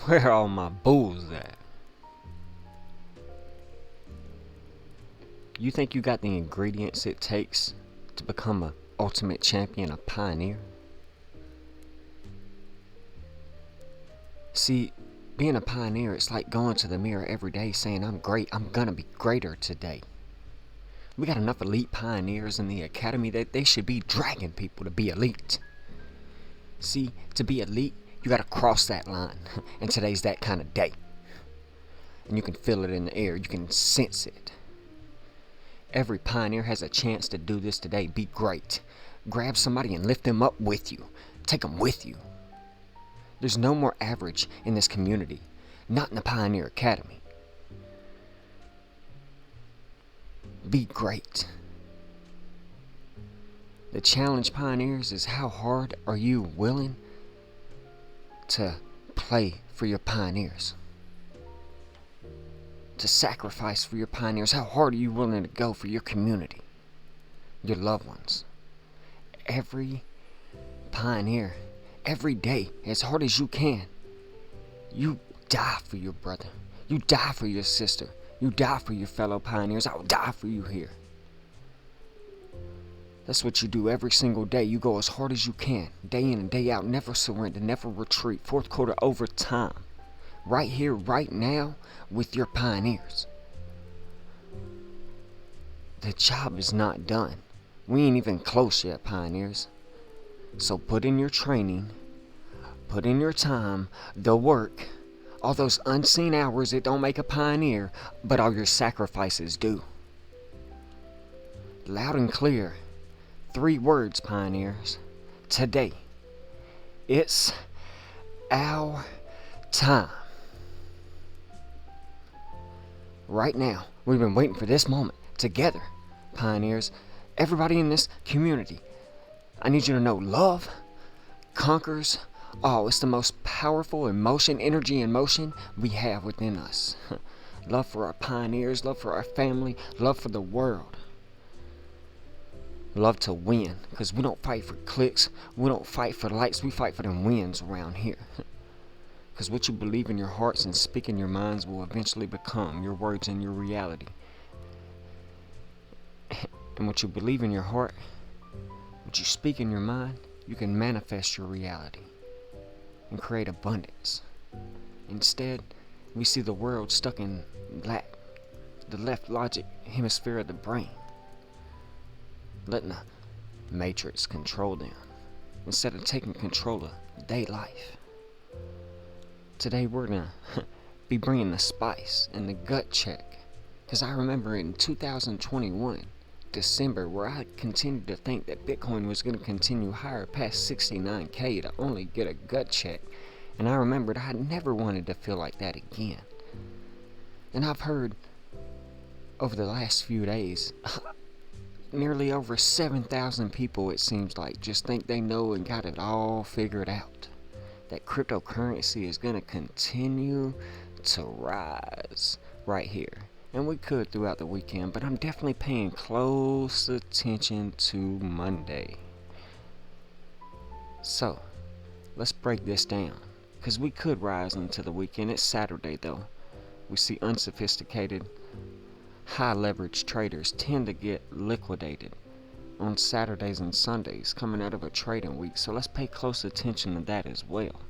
Where are all my bulls at? You think you got the ingredients it takes to become a ultimate champion, a pioneer? See, being a pioneer, it's like going to the mirror every day saying, I'm great, I'm gonna be greater today. We got enough elite pioneers in the academy that they should be dragging people to be elite. See, to be elite, you gotta cross that line, and today's that kind of day. And you can feel it in the air, you can sense it. Every pioneer has a chance to do this today. Be great. Grab somebody and lift them up with you. Take them with you. There's no more average in this community. Not in the Pioneer Academy. Be great. The challenge, pioneers, is how hard are you willing to play for your pioneers? To sacrifice for your pioneers? How hard are you willing to go for your community, your loved ones? Every pioneer, every day, as hard as you can, you die for your brother, you die for your sister, you die for your fellow pioneers. I will die for you here. That's what you do every single day. You go as hard as you can, day in and day out. Never surrender, never retreat. Fourth quarter overtime. Right here, right now, with your pioneers. The job is not done. We ain't even close yet, pioneers. So put in your training, put in your time, the work, all those unseen hours that don't make a pioneer, but all your sacrifices do. Loud and clear, 3 words, pioneers. Today, it's our time. Right now, we've been waiting for this moment. Together, pioneers, everybody in this community, I need you to know love conquers all. It's the most powerful emotion, energy and motion we have within us. Love for our pioneers, love for our family, love for the world. Love to win, because we don't fight for clicks, we don't fight for likes, we fight for them wins around here. Because what you believe in your hearts and speak in your minds will eventually become your words and your reality. And what you believe in your heart, what you speak in your mind, you can manifest your reality and create abundance. Instead, we see the world stuck in the left logic hemisphere of the brain, letting the matrix control them instead of taking control of their life. Today we're gonna be bringing the spice and the gut check, because I remember in 2021 December where I continued to think that Bitcoin was going to continue higher past 69k to only get a gut check, and I remembered I never wanted to feel like that again. And I've heard over the last few days nearly over 7,000 people, it seems like, just think they know and got it all figured out. That cryptocurrency is going to continue to rise right here. And we could throughout the weekend, but I'm definitely paying close attention to Monday. So, let's break this down, because we could rise into the weekend. It's Saturday though. We see unsophisticated, high leverage traders tend to get liquidated on Saturdays and Sundays coming out of a trading week, so let's pay close attention to that as well.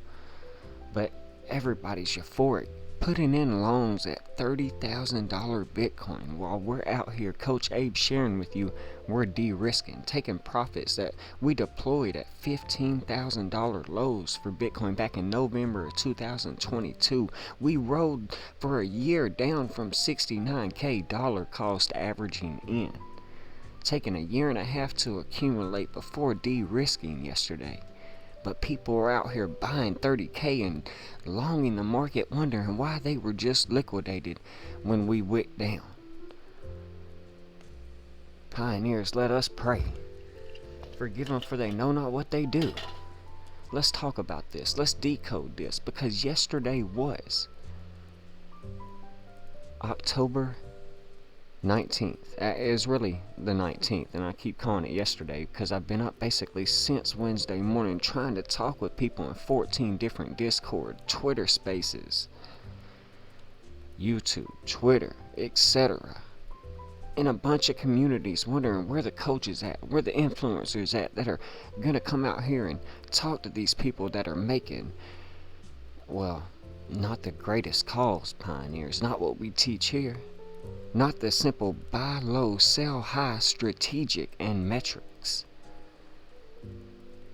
But everybody's euphoric, putting in loans at $30,000 Bitcoin, while we're out here, Coach Abe sharing with you, we're de-risking, taking profits that we deployed at $15,000 lows for Bitcoin back in November of 2022. We rode for a year down from 69k dollar cost averaging in, taking a year and a half to accumulate before de-risking yesterday. But people are out here buying 30k and longing the market, wondering why they were just liquidated when we went down. Pioneers, let us pray. Forgive them, for they know not what they do. Let's talk about this. Let's decode this, because yesterday was October 19th. It is really the 19th, and I keep calling it yesterday because I've been up basically since Wednesday morning trying to talk with people in 14 different Discord, Twitter spaces, YouTube, Twitter, etc. In a bunch of communities, wondering where the coaches at, where the influencers at that are gonna come out here and talk to these people that are making, well, not the greatest calls, pioneers, not what we teach here. Not the simple buy low, sell high strategic and metrics.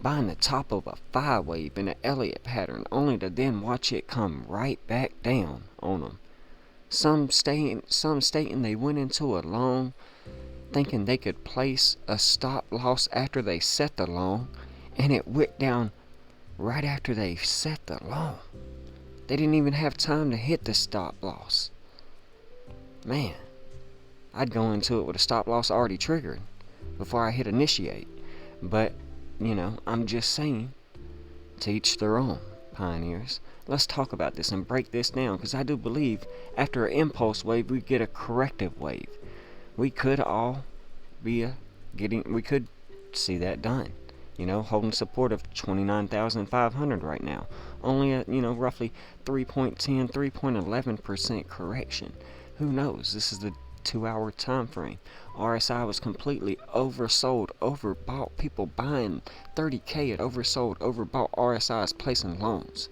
Buying the top of a 5 wave in an Elliott pattern only to then watch it come right back down on them. Some stating they went into a long thinking they could place a stop loss after they set the long, and it went down right after they set the long. They didn't even have time to hit the stop loss. Man, I'd go into it with a stop loss already triggered before I hit initiate. But, I'm just saying, to each their own, pioneers. Let's talk about this and break this down, because I do believe after an impulse wave, we get a corrective wave. We could all we could see that done. Holding support of 29,500 right now. Only a, roughly 3.10, 3.11% correction. Who knows? This is the 2-hour time frame. RSI was completely oversold, overbought. People buying 30K at oversold, overbought. RSI is placing loans.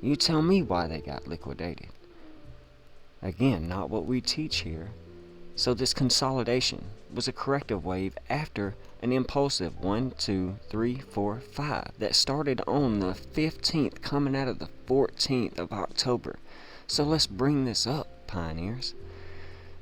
You tell me why they got liquidated. Again, not what we teach here. So this consolidation was a corrective wave after an impulsive 1, 2, 3, 4, 5 that started on the 15th, coming out of the 14th of October. So let's bring this up, pioneers.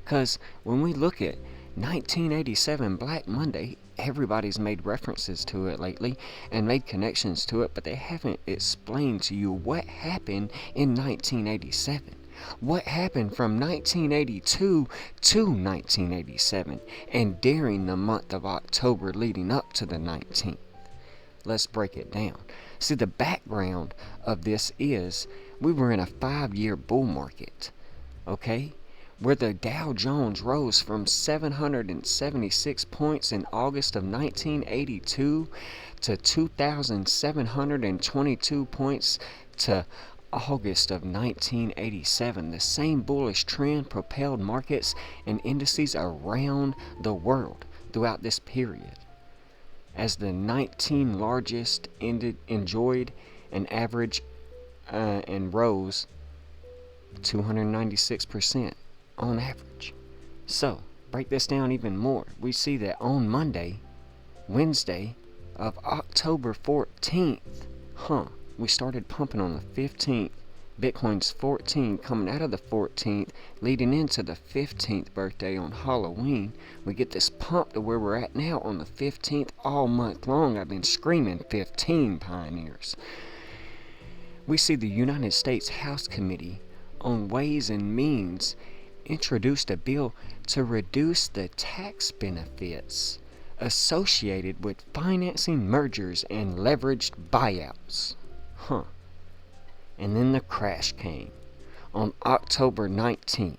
Because when we look at 1987 Black Monday, everybody's made references to it lately and made connections to it, but they haven't explained to you what happened in 1987. What happened from 1982 to 1987 and during the month of October leading up to the 19th. Let's break it down. See, the background of this is we were in a 5-year bull market, okay? Where the Dow Jones rose from 776 points in August of 1982 to 2,722 points to August of 1987. The same bullish trend propelled markets and indices around the world throughout this period, as the 19 largest enjoyed an average and rose 296% on average. So, break this down even more. We see that on Wednesday of October 14th, we started pumping on the 15th. Bitcoin's 14, coming out of the 14th, leading into the 15th birthday on Halloween. We get this pump to where we're at now on the 15th all month long. I've been screaming 15, pioneers. We see the United States House Committee on Ways and Means introduced a bill to reduce the tax benefits associated with financing mergers and leveraged buyouts. And then the crash came. On October 19th,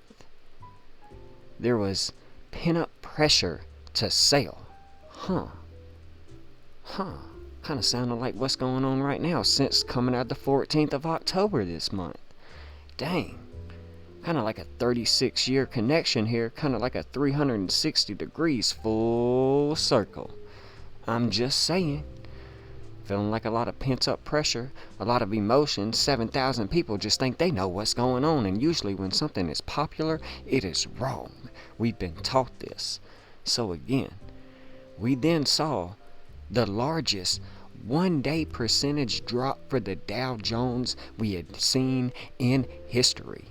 there was pin-up pressure to sell. Kind of sounded like what's going on right now since coming out the 14th of October this month. Dang. Kind of like a 36-year connection here, kind of like a 360 degrees full circle. I'm just saying. Feeling like a lot of pent-up pressure, a lot of emotion. 7,000 people just think they know what's going on, and usually when something is popular, it is wrong. We've been taught this. So again, we then saw the largest one-day percentage drop for the Dow Jones we had seen in history.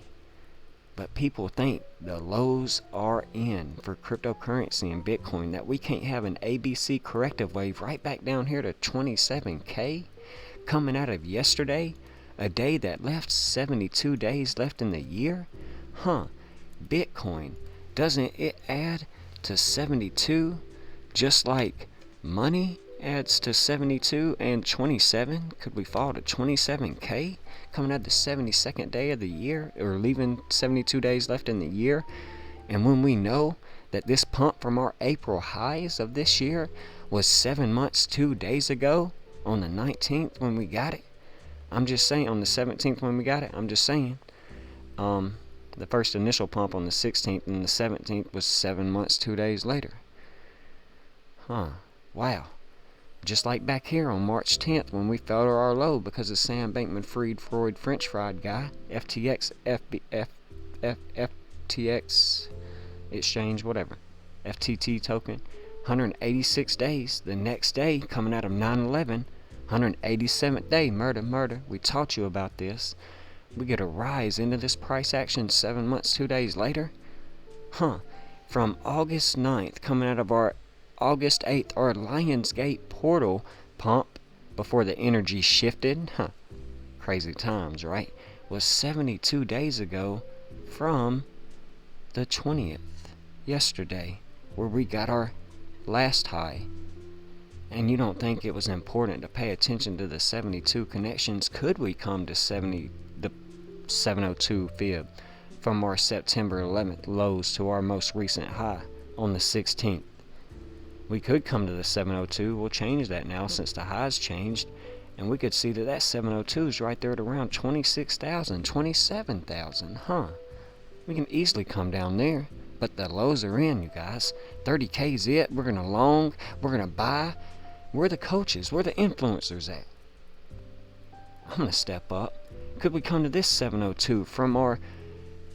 But people think the lows are in for cryptocurrency and Bitcoin, that we can't have an ABC corrective wave right back down here to 27K coming out of yesterday, a day that left 72 days left in the year. Bitcoin, doesn't it add to 72 just like money adds to 72 and 27? Could we fall to 27K coming out the 72nd day of the year, or leaving 72 days left in the year, And when we know that this pump from our April highs of this year was 7 months, 2 days ago on the 19th when we got it, I'm just saying, on the 17th when we got it, I'm just saying, the first initial pump on the 16th and the 17th was 7 months, 2 days later. Wow. Just like back here on March 10th when we fell to our low because of Sam Bankman-Fried French fried guy, FTX exchange, whatever, FTT token, 186 days. The next day, coming out of 9/11, 187th day, murder. We taught you about this. We get a rise into this price action 7 months, 2 days later. From August 9th, coming out of our August 8th, our Lionsgate portal pump before the energy shifted. Crazy times, right? Was 72 days ago from the 20th, yesterday, where we got our last high. And you don't think it was important to pay attention to the 72 connections? Could we come to the 702 fib from our September 11th lows to our most recent high on the 16th? We could come to the 702. We'll change that now since the highs changed. And we could see that 702 is right there at around 26,000, 27,000. We can easily come down there. But the lows are in, you guys. 30K's it. We're going to long. We're going to buy. Where are the coaches? Where are the influencers at? I'm going to step up. Could we come to this 702 from our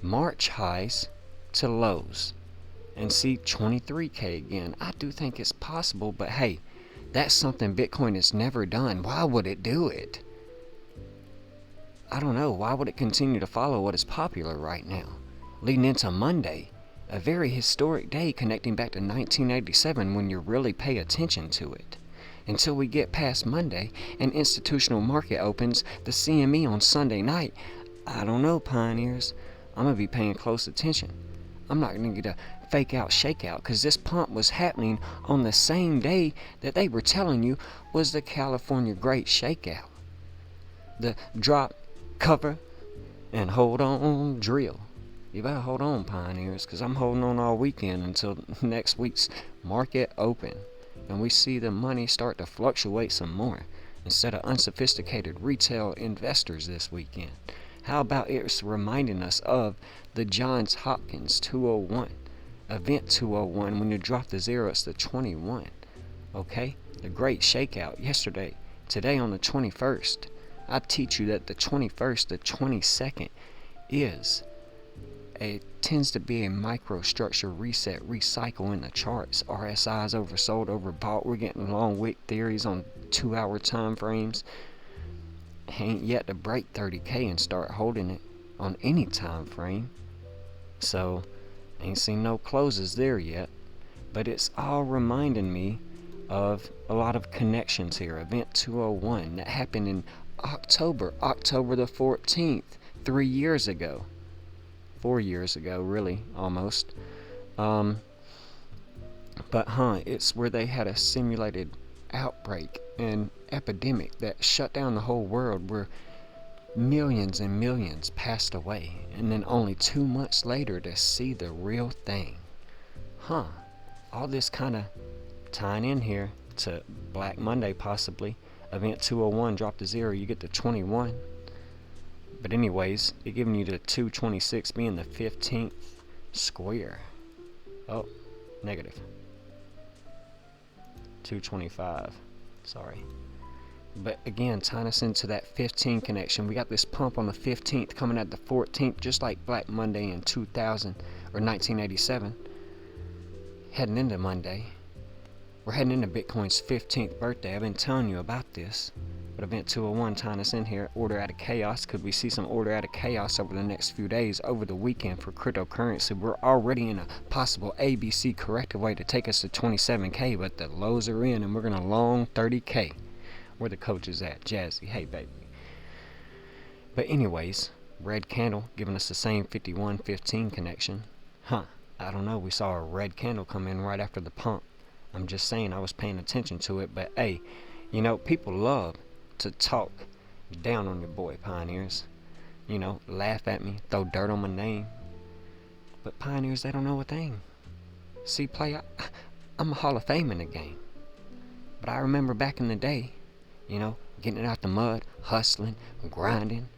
March highs to lows and see 23K again? I do think it's possible, but hey, that's something Bitcoin has never done. Why would it do it? I don't know. Why would it continue to follow what is popular right now? Leading into Monday, a very historic day connecting back to 1987 when you really pay attention to it. Until we get past Monday and institutional market opens, the CME on Sunday night, I don't know, pioneers. I'm going to be paying close attention. I'm not going to get a fake out shakeout because this pump was happening on the same day that they were telling you was the California Great Shakeout. The drop, cover, and hold on drill. You better hold on, pioneers, because I'm holding on all weekend until next week's market open. And we see the money start to fluctuate some more instead of unsophisticated retail investors this weekend. How about it's reminding us of the Johns Hopkins 201, event 201, when you drop the zero, it's the 21. Okay? The great shakeout yesterday, today on the 21st. I teach you that the 21st, the 22nd tends to be a microstructure reset, recycle in the charts. RSI's oversold, overbought. We're getting long wick theories on 2-hour time frames. Ain't yet to break 30K and start holding it on any time frame. So, ain't seen no closes there yet. But it's all reminding me of a lot of connections here. Event 201 that happened in October the 14th, 3 years ago. 4 years ago, really, almost. But it's where they had a simulated outbreak and epidemic that shut down the whole world, where millions and millions passed away, and then only 2 months later to see the real thing. All this kind of tying in here to Black Monday, possibly. Event 201 dropped to zero, you get to 21. But anyways, it giving you the 226 being the 15th square. Oh, negative. 225. Sorry. But again, tying us into that 15 connection. We got this pump on the 15th coming at the 14th, just like Black Monday in 2000 or 1987. Heading into Monday. We're heading into Bitcoin's 15th birthday. I've been telling you about this. But event 201 tying us in here, order out of chaos. Could we see some order out of chaos over the next few days, over the weekend for cryptocurrency? We're already in a possible ABC corrective way to take us to 27K, but the lows are in and we're going to long 30K. Where the coach is at, Jazzy, hey baby. But anyways, red candle giving us the same 51-15 connection. I don't know, we saw a red candle come in right after the pump. I'm just saying, I was paying attention to it, but hey, you know, people love to talk down on your boy, pioneers. You know, laugh at me, throw dirt on my name. But pioneers, they don't know a thing. See, I'm a Hall of Fame in the game. But I remember back in the day, getting it out the mud, hustling, grinding,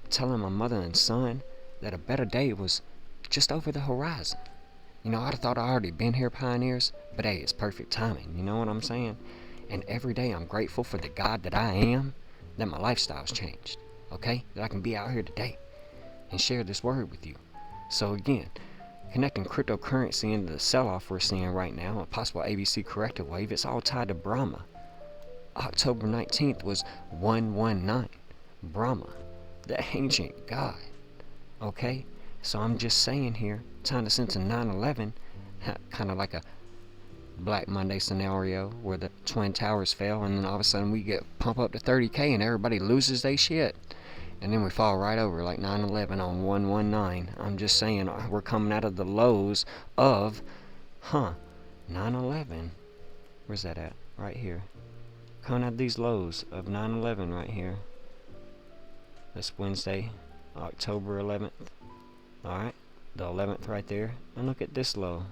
telling my mother and son that a better day was just over the horizon. I'd have thought I already been here, pioneers, but hey, it's perfect timing, you know what I'm saying? And every day I'm grateful for the God that I am, that my lifestyle's changed, okay? That I can be out here today and share this word with you. So again, connecting cryptocurrency into the sell-off we're seeing right now, a possible ABC corrective wave, it's all tied to Brahma. October 19th was 119, Brahma, the ancient god, okay? So I'm just saying here, tying us into 9/11, kind of like a Black Monday scenario where the Twin Towers fell and then all of a sudden we get pumped up to 30K and everybody loses their shit. And then we fall right over like 9/11 on 119. I'm just saying, we're coming out of the lows of, 9/11. Where's that at? Right here. Coming out of these lows of 9/11 right here. That's Wednesday, October 11th. Alright, the 11th right there. And look at this low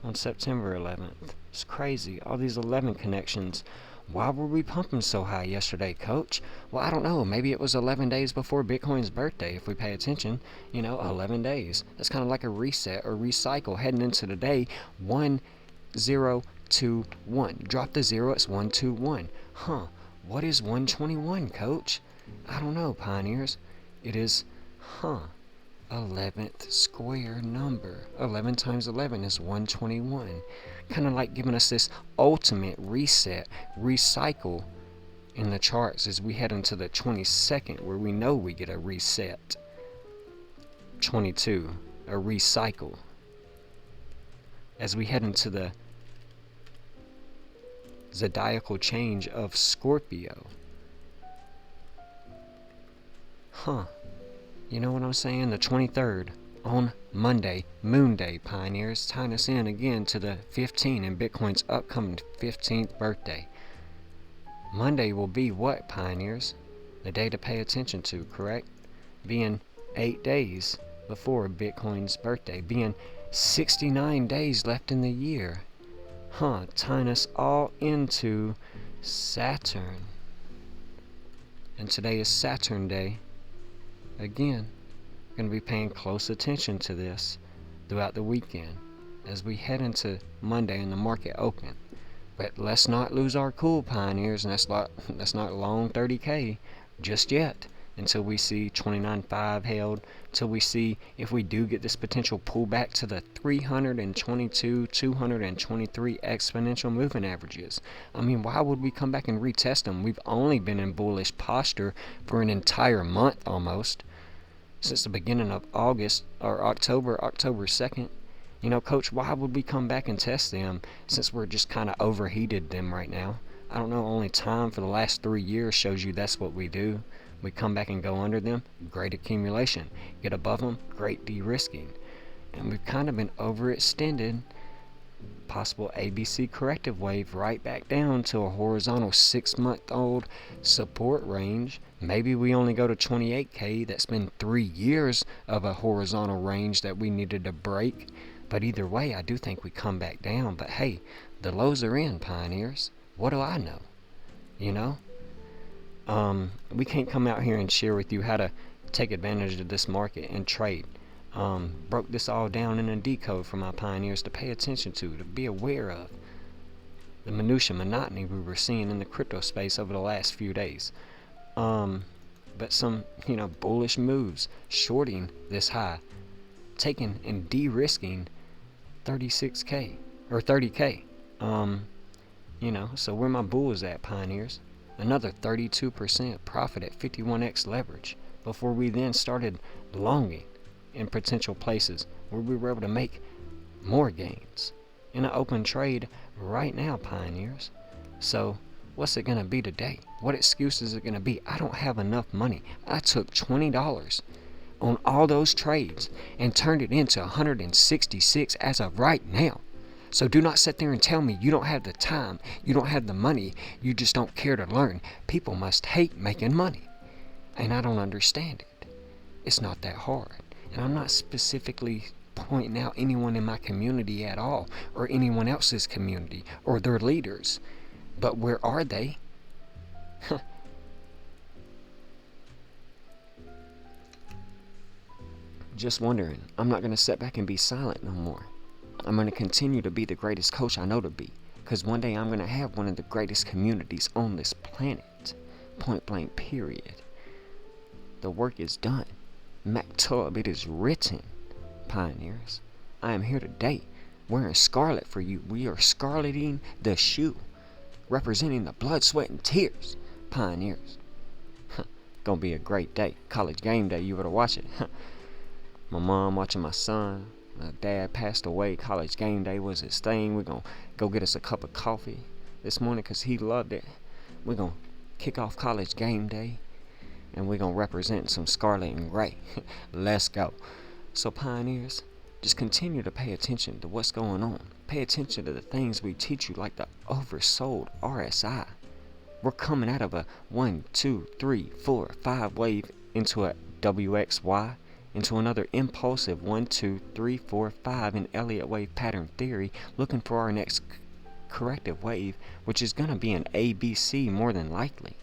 on September 11th. It's crazy. All these 11 connections. Why were we pumping so high yesterday, coach? Well, I don't know. Maybe it was 11 days before Bitcoin's birthday, if we pay attention. 11 days. That's kind of like a reset or recycle heading into the day. 1021. Drop the 0, it's 121. What is 121, coach? I don't know, pioneers. It is, 11th square number. 11 times 11 is 121. Kind of like giving us this ultimate reset, recycle in the charts as we head into the 22nd, where we know we get a reset. 22, a recycle. As we head into the zodiacal change of Scorpio. You know what I'm saying? The 23rd on Monday, Moon Day, pioneers, tying us in again to the 15 and Bitcoin's upcoming 15th birthday. Monday will be what, pioneers? The day to pay attention to, correct? Being 8 days before Bitcoin's birthday, being 69 days left in the year. Tying us all into Saturn. And today is Saturn Day. Again, we're going to be paying close attention to this throughout the weekend as we head into Monday and the market open. But let's not lose our cool, pioneers, and let's not long 30K just yet until we see 29.5 held, till we see if we do get this potential pullback to the 322, 223 exponential moving averages. I mean, why would we come back and retest them? We've only been in bullish posture for an entire month almost, since the beginning of August or October 2nd. Coach, why would we come back and test them since we're just kind of overheated them right now? I don't know, only time for the last 3 years shows you that's what we do. We come back and go under them, great accumulation. Get above them, great de-risking. And we've kind of been overextended. Possible ABC corrective wave right back down to a horizontal 6-month-old support range. Maybe we only go to 28K. That's been 3 years of a horizontal range that we needed to break. But either way, I do think we come back down. But hey, the lows are in, pioneers. What do I know? We can't come out here and share with you how to take advantage of this market and trade. Broke this all down in a decode for my pioneers to pay attention to be aware of the minutia monotony we were seeing in the crypto space over the last few days. But some, bullish moves, shorting this high, taking and de-risking 36K or 30K. So where my bulls at, pioneers? Another 32% profit at 51x leverage before we then started longing in potential places where we were able to make more gains in an open trade right now, pioneers. So what's it going to be today? What excuse is it going to be? I don't have enough money. I took $20 on all those trades and turned it into 166 as of right now. So do not sit there and tell me you don't have the time, you don't have the money, you just don't care to learn. People must hate making money. And I don't understand it. It's not that hard. And I'm not specifically pointing out anyone in my community at all, or anyone else's community, or their leaders. But where are they? Just wondering. I'm not going to sit back and be silent no more. I'm going to continue to be the greatest coach I know to be. Because one day I'm going to have one of the greatest communities on this planet. Point blank, period. The work is done. Maktub, it is written. Pioneers, I am here today, wearing scarlet for you. We are scarleting the shoe, representing the blood, sweat, and tears. Pioneers. Gonna be a great day. College game day, you better watch it. My mom watching my son. My dad passed away. College game day was his thing. We're gonna go get us a cup of coffee this morning because he loved it. We're gonna kick off college game day, and we're gonna represent some scarlet and gray. Let's go. So pioneers, just continue to pay attention to what's going on. Pay attention to the things we teach you, like the oversold RSI. We're coming out of a 1, 2, 3, 4, 5 wave into a WXY, into another impulsive 1, 2, 3, 4, 5 in Elliott wave pattern theory, looking for our next corrective wave, which is going to be an ABC more than likely.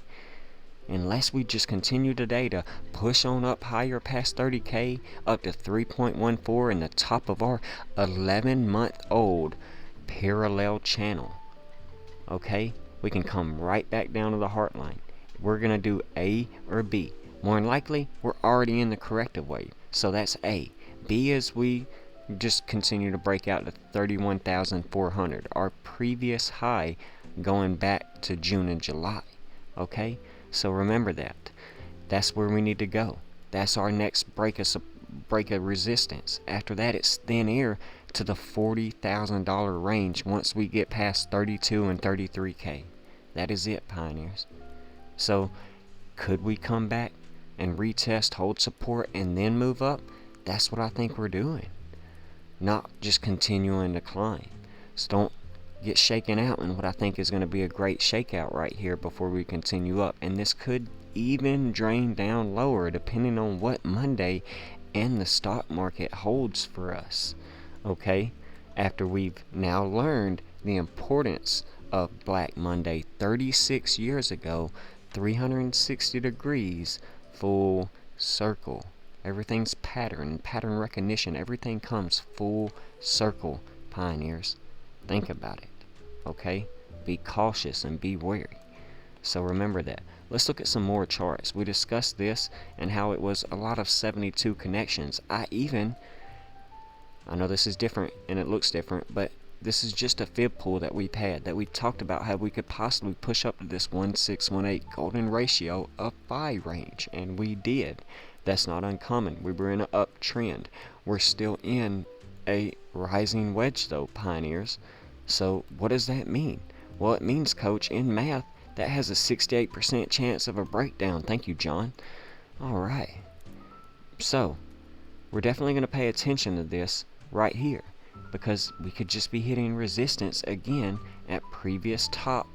Unless we just continue today to push on up higher past 30K, up to 3.14 in the top of our 11-month-old parallel channel. Okay? We can come right back down to the heart line. We're going to do A or B. More than likely, we're already in the corrective wave. So that's A. B is we just continue to break out to 31,400. Our previous high going back to June and July. Okay? So remember that. That's where we need to go. That's our next break of resistance. After that, it's thin air to the $40,000 range once we get past 32 and 33K. That is it, pioneers. So, could we come back and retest, hold support, and then move up? That's what I think we're doing. Not just continuing to climb. So don't get shaken out in what I think is going to be a great shakeout right here before we continue up. And this could even drain down lower depending on what Monday and the stock market holds for us. Okay? After we've now learned the importance of Black Monday 36 years ago, 360 degrees, full circle. Everything's pattern recognition. Everything comes full circle, pioneers. Think about it. Okay? Be cautious and be wary. So remember that. Let's look at some more charts. We discussed this and how it was a lot of 72 connections. I know this is different and it looks different, but this is just a fib pool that we've had, that we talked about how we could possibly push up to this 1-6-1-8 golden ratio of buy range, and we did. That's not uncommon. We were in an uptrend. We're still in a rising wedge though, pioneers. So what does that mean? Well, it means, coach, in math, that has a 68% chance of a breakdown. Thank you, John. Alright. So, we're definitely going to pay attention to this right here, because we could just be hitting resistance again at previous top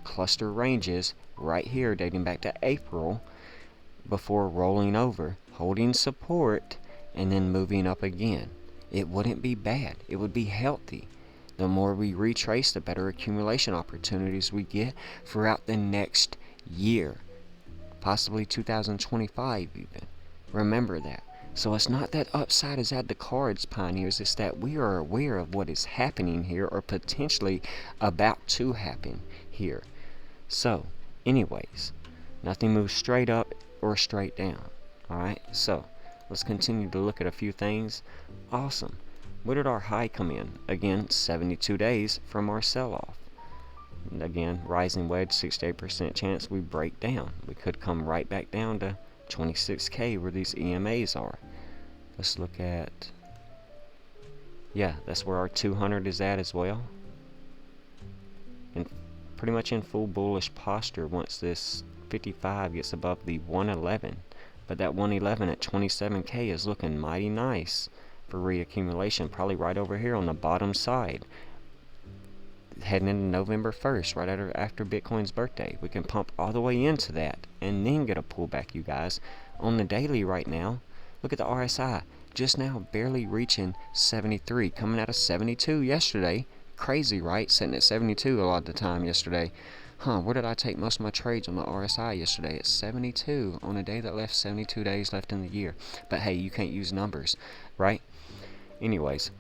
cluster ranges right here dating back to April, before rolling over, holding support, and then moving up again. It wouldn't be bad. It would be healthy. The more we retrace, the better accumulation opportunities we get throughout the next year, possibly 2025 even. Remember that. So it's not that upside is at the cards, pioneers. It's that we are aware of what is happening here, or potentially about to happen here. So, anyways, nothing moves straight up or straight down. Alright, so let's continue to look at a few things. Awesome. Where did our high come in? Again, 72 days from our sell-off. Again, rising wedge, 68% chance we break down. We could come right back down to 26K where these EMAs are. Let's look at, yeah, that's where our 200 is at as well. And pretty much in full bullish posture once this 55 gets above the 111. But that 111 at 27K is looking mighty nice for reaccumulation, probably right over here on the bottom side. Heading into November 1st, right after Bitcoin's birthday. We can pump all the way into that and then get a pullback, you guys. On the daily right now, look at the RSI. just now barely reaching 73, coming out of 72 yesterday. Crazy, right? Sitting at 72 a lot of the time yesterday. Where did I take most of my trades on the RSI yesterday? At 72 on a day that left 72 days left in the year. But hey, you can't use numbers, right? Anyways,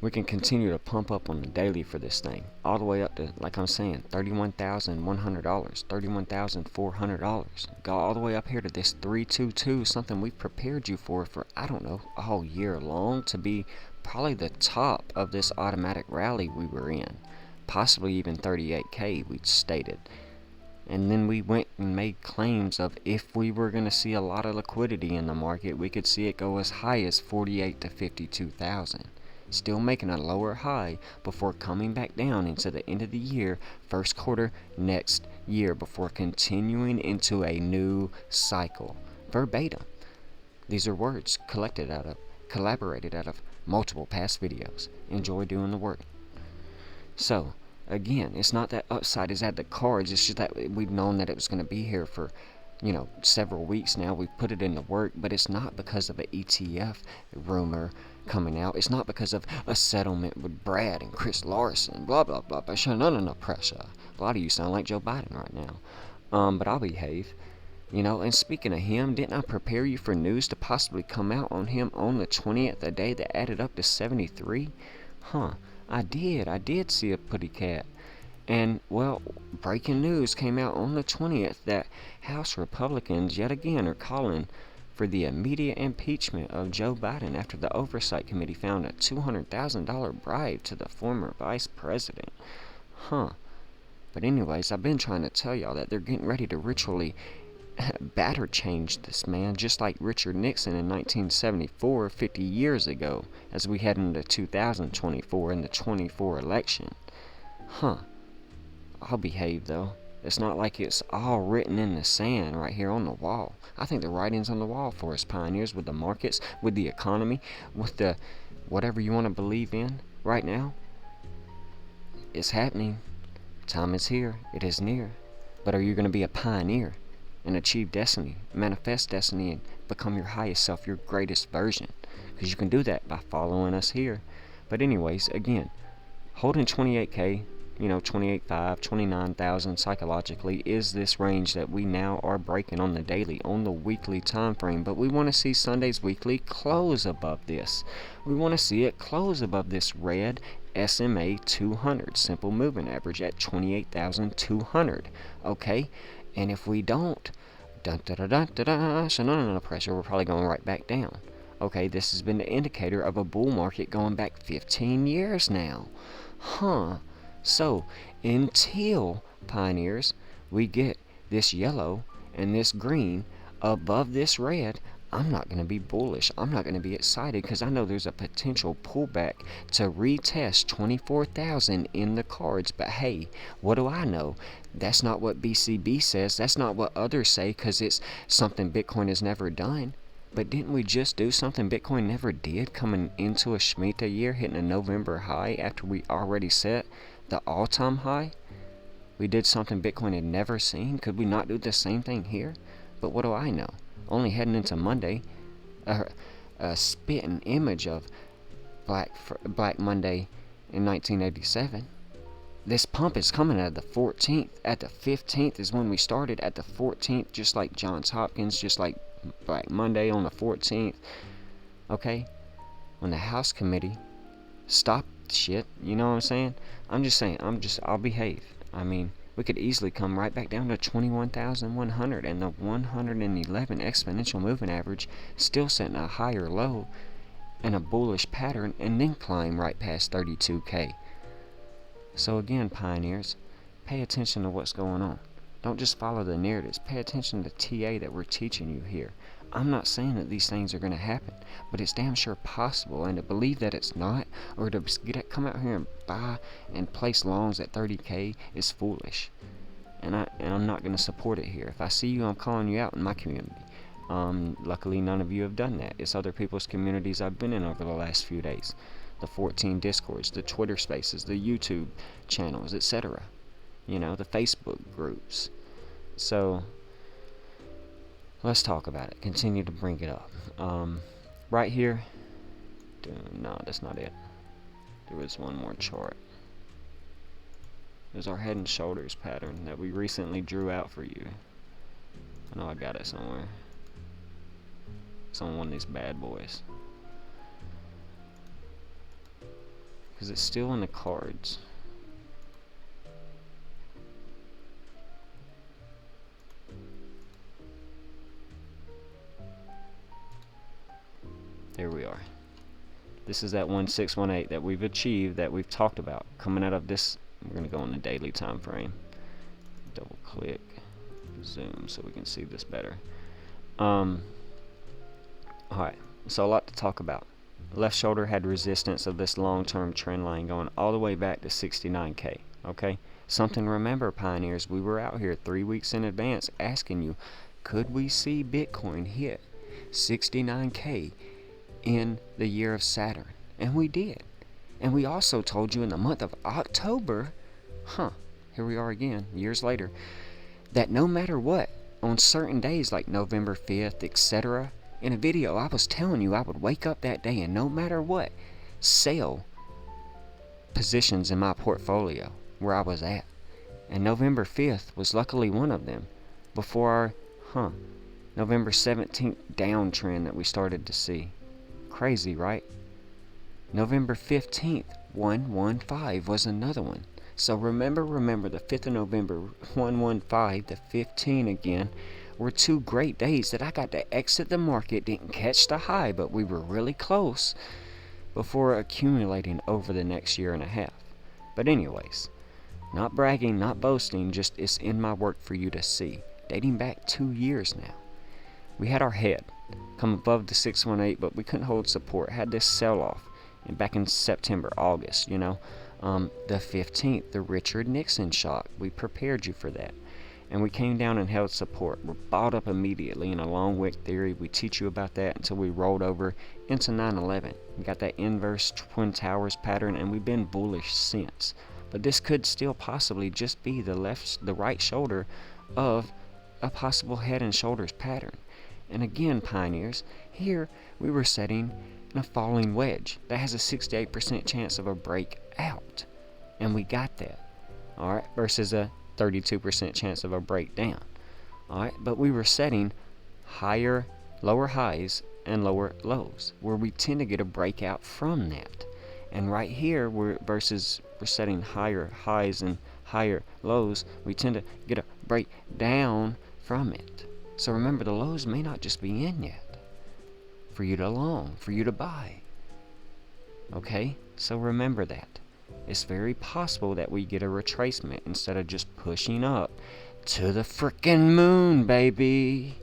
we can continue to pump up on the daily for this thing, all the way up to, like I'm saying, $31,100, $31,400. Go all the way up here to this 322, something we've prepared you for I don't know, a whole year long, to be probably the top of this automatic rally we were in, possibly even 38K we'd stated. And then we went and made claims of, if we were going to see a lot of liquidity in the market, we could see it go as high as 48 to 52,000. Still making a lower high before coming back down into the end of the year, first quarter next year, before continuing into a new cycle. Verbatim. These are words collaborated out of multiple past videos. Enjoy doing the work. So, again, it's not that upside is at the cards, it's just that we've known that it was going to be here for, several weeks now. We've put it into work, but it's not because of an ETF rumor coming out. It's not because of a settlement with Brad and Chris Larson, blah, blah, blah, but none of the pressure. A lot of you sound like Joe Biden right now. But I'll behave. And speaking of him, didn't I prepare you for news to possibly come out on him on the 20th, a day that added up to 73? I did see a putty cat. And, well, breaking news came out on the 20th that House Republicans yet again are calling for the immediate impeachment of Joe Biden after the Oversight Committee found a $200,000 bribe to the former vice president. But anyways, I've been trying to tell y'all that they're getting ready to ritually batter change this man, just like Richard Nixon in 1974, 50 years ago, as we head into 2024 in the 24 election. I'll behave, though. It's not like it's all written in the sand right here on the wall. I think the writing's on the wall for us pioneers, with the markets, with the economy, with the whatever you want to believe in right now. It's happening. Time is here. It is near. But are you going to be a pioneer and achieve destiny, manifest destiny, and become your highest self, your greatest version? Because you can do that by following us here. But anyways, again, holding 28K, 28.5, 29,000 psychologically is this range that we now are breaking on the daily, on the weekly time frame. But we want to see Sunday's weekly close above this. We want to see it close above this red SMA 200 simple moving average at 28,200. Okay, and if we don't, so no pressure, we're probably going right back down. Okay, this has been the indicator of a bull market going back 15 years now. So, until, pioneers, we get this yellow and this green above this red, I'm not going to be bullish. I'm not going to be excited, because I know there's a potential pullback to retest 24,000 in the cards. But hey, what do I know? That's not what BCB says. That's not what others say, because it's something Bitcoin has never done. But didn't we just do something Bitcoin never did, coming into a Shemitah year, hitting a November high after we already set the all-time high? We did something Bitcoin had never seen. Could we not do the same thing here? But what do I know? Only heading into Monday, a spitting image of Black Monday in 1987. This pump is coming at the 14th. At the 15th is when we started. At the 14th, just like Johns Hopkins, just like Black Monday on the 14th. Okay? When the House Committee stopped shit, you know what I'm saying? I'll behave. I mean, we could easily come right back down to 21,100, and the 111 exponential moving average still setting a higher low and a bullish pattern, and then climb right past 32K. So again, pioneers, pay attention to what's going on. Don't just follow the narratives. Pay attention to the TA that we're teaching you here. I'm not saying that these things are going to happen, but it's damn sure possible, and to believe that it's not, or to come out here and buy and place longs at 30K is foolish. And I'm not going to support it here. If I see you, I'm calling you out in my community. Luckily, none of you have done that. It's other people's communities I've been in over the last few days. The 14 Discords, the Twitter Spaces, the YouTube channels, etc. The Facebook groups. So, let's talk about it. Continue to bring it up. Right here. No, that's not it. There was one more chart. There's our head and shoulders pattern that we recently drew out for you. I know I got it somewhere. It's on one of these bad boys. Because it's still in the cards. There we are. This is that 1618 that we've achieved, that we've talked about. Coming out of this, we're going to go on the daily time frame. Double click, zoom so we can see this better. Alright, so a lot to talk about. Left shoulder had resistance of this long-term trend line going all the way back to 69K. Okay? Something to remember, pioneers. We were out here 3 weeks in advance asking you, could we see Bitcoin hit 69K in the year of Saturn? And we did. And we also told you in the month of October, here we are again, years later, that no matter what, on certain days like November 5th, etc., in a video I was telling you I would wake up that day and no matter what, sell positions in my portfolio where I was at. And November 5th was luckily one of them before our November 17th downtrend that we started to see. Crazy, right? November 15th, 115 was another one. So remember the 5th of November, 115, the 15 again, were 2 great days that I got to exit the market. Didn't catch the high, but we were really close before accumulating over the next year and a half. But anyways, not bragging, not boasting, just it's in my work for you to see. Dating back 2 years now. We had our head come above the 618, but we couldn't hold support. Had this sell-off back in September, August, you know. The 15th, the Richard Nixon shock. We prepared you for that. And we came down and held support. We're bought up immediately in a long wick theory. We teach you about that until we rolled over into 9/11. We got that inverse Twin Towers pattern, and we've been bullish since. But this could still possibly just be the right shoulder of a possible head and shoulders pattern. And again, pioneers, here we were setting in a falling wedge that has a 68% chance of a breakout. And we got that. Alright, versus a 32% chance of a breakdown. Alright, but we were setting lower highs and lower lows, where we tend to get a breakout from that. And right here, we're setting higher highs and higher lows, we tend to get a breakdown from it. So remember, the lows may not just be in yet for you to long, for you to buy. Okay, so remember that. It's very possible that we get a retracement instead of just pushing up to the frickin' moon, baby.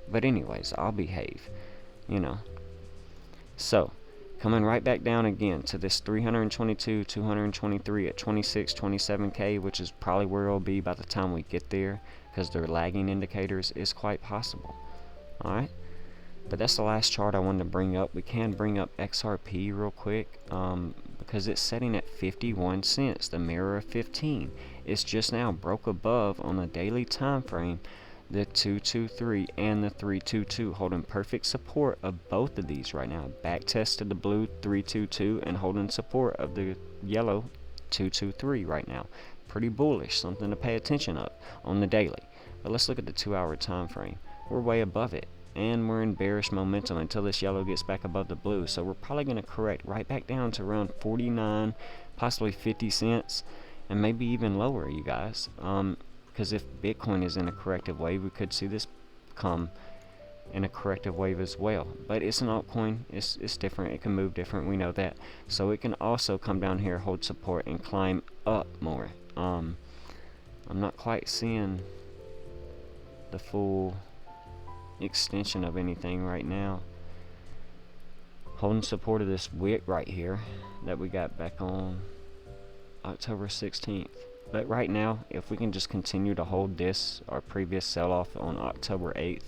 But anyways, I'll behave, you know. So, coming right back down again to this 322, 223 at 26, 27K, which is probably where it'll be by the time we get there, because they're lagging indicators, is quite possible. Alright? But that's the last chart I wanted to bring up. We can bring up XRP real quick, because it's setting at 51 cents, the mirror of 15. It's just now broke above on the daily time frame the 223 and the 322, holding perfect support of both of these right now. Back tested the blue 322 and holding support of the yellow 223 right now. Pretty bullish, something to pay attention of on the daily. But let's look at the 2-hour time frame. We're way above it, and we're in bearish momentum until this yellow gets back above the blue. So we're probably going to correct right back down to around 49, possibly 50 cents, and maybe even lower, you guys. Because if Bitcoin is in a corrective wave, we could see this come in a corrective wave as well. But it's an altcoin, it's different, it can move different, we know that. So it can also come down here, hold support, and climb up more. I'm not quite seeing the full extension of anything right now. Holding support of this wick right here that we got back on October 16th. But right now, if we can just continue to hold this, our previous sell-off on October 8th,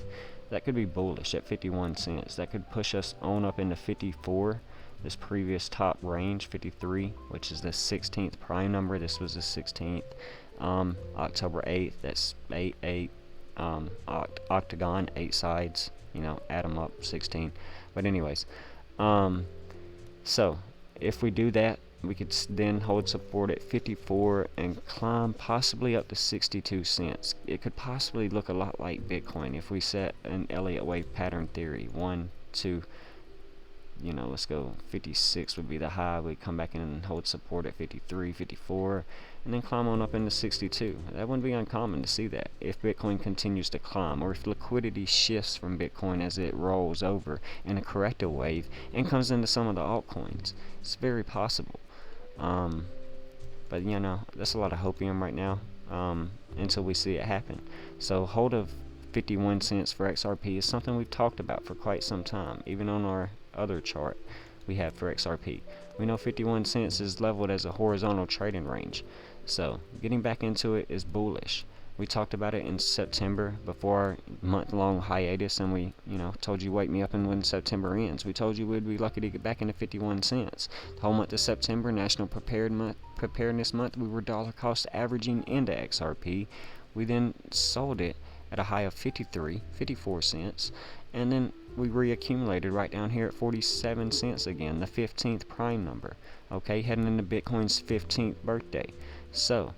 that could be bullish at 51 cents. That could push us on up into 54, this previous top range, 53, which is the 16th prime number. This was the 16th. October 8th, that's 8, 8, octagon, 8 sides, add them up, 16. But anyways, um, so if we do that, we could then hold support at 54 and climb possibly up to 62 cents. It could possibly look a lot like Bitcoin if we set an Elliott wave pattern theory. 1, 2, let's go 56 would be the high. We come back in and hold support at 53, 54, and then climb on up into 62. That wouldn't be uncommon to see that if Bitcoin continues to climb, or if liquidity shifts from Bitcoin as it rolls over in a corrective wave and comes into some of the altcoins. It's very possible. But that's a lot of hopium right now, until we see it happen. So hold of 51 cents for XRP is something we've talked about for quite some time. Even on our other chart we have for XRP, we know 51 cents is leveled as a horizontal trading range. So getting back into it is bullish. We talked about it in September before our month-long hiatus, and we told you wake me up and when September ends. We told you we'd be lucky to get back into 51 cents. The whole month of September, National Preparedness Month, we were dollar cost averaging into XRP. We then sold it at a high of 54 cents, and then we reaccumulated right down here at 47 cents again, the 15th prime number. Okay, heading into Bitcoin's 15th birthday. So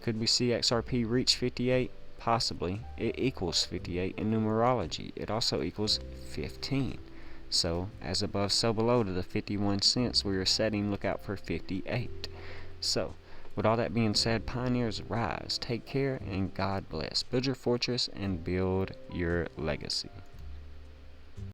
could we see XRP reach 58? Possibly. It equals 58 in numerology. It also equals 15. So, as above, so below to the 51 cents we are setting, look out for 58. So, with all that being said, pioneers rise, take care, and God bless. Build your fortress and build your legacy.